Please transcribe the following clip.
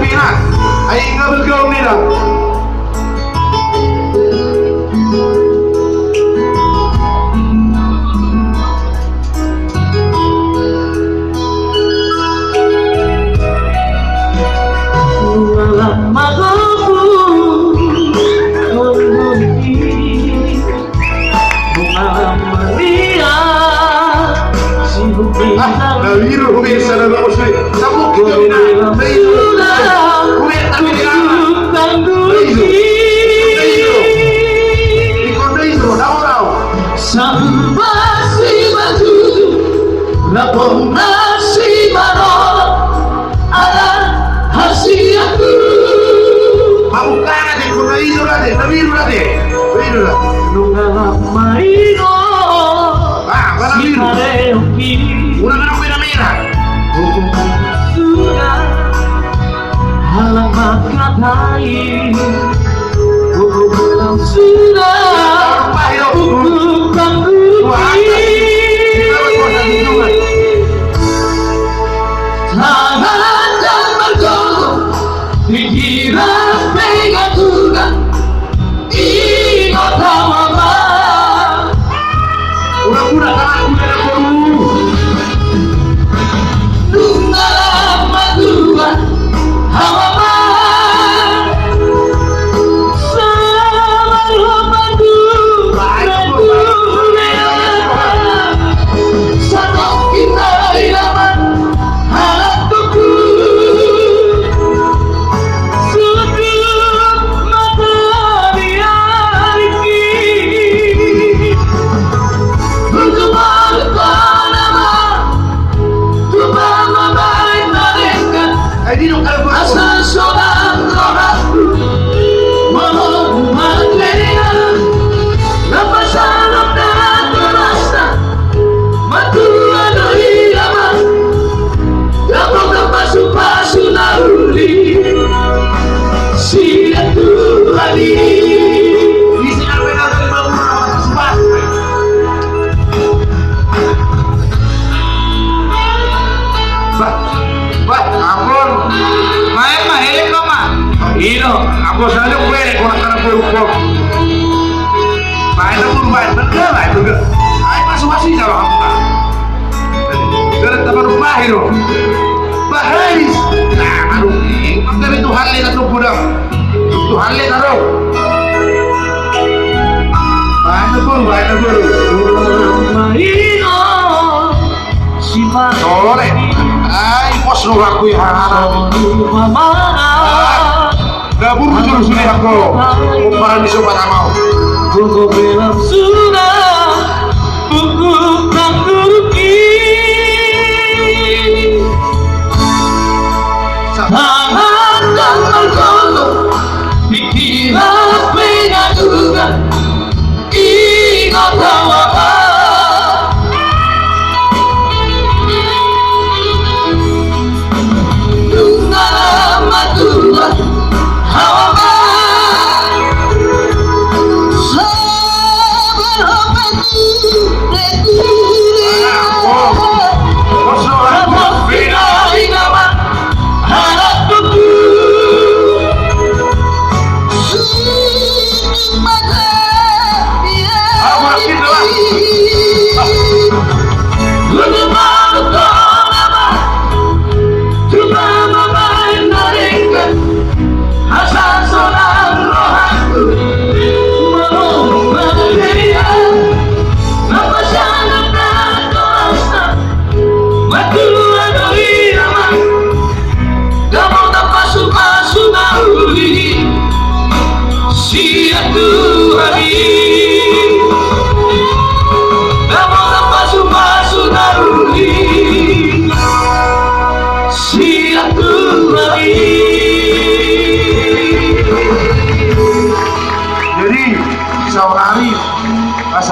pina. Ay ngabel nila. Naliro bisa na ako sa'yo. Sabok ikaw na. Naliro na. Kuya, tabi nila. Naliro. Ikaw naliro. Nauraw. Sambasi maju Lapong nasi mano Ala hasiaku Mabuka na din. Kung naliro na din. Naliro na din. Naliro na. Nunga maino Naliro. Una na ako pinamira. Sudah halang makatai sudah bukan tangan dan bergolong pikiran pegang tugas ingat mama Una tangan kuya na ko. Asal seorang rohku memanggilnya lepas salam dan terasa matua dari lama dapat pasu-pasu lauli siatu lagi Isi apa yang ada di bawah sepat. Bah, ampun. Main kok mah. Ino, aku saja gue kok antara gue rukuk. Main pun main bener lah itu. Ayo masuk kalau kamu kan. Dari teman rumah itu. Bahais. Nah, aduh, dari Tuhan lihat tuh budak. Tuhan lihat taruh. Main pun. Marino si Sore. Ay, pos lu aku ya. Gabur terus nih aku. Umpahan di sobat mau. Sudah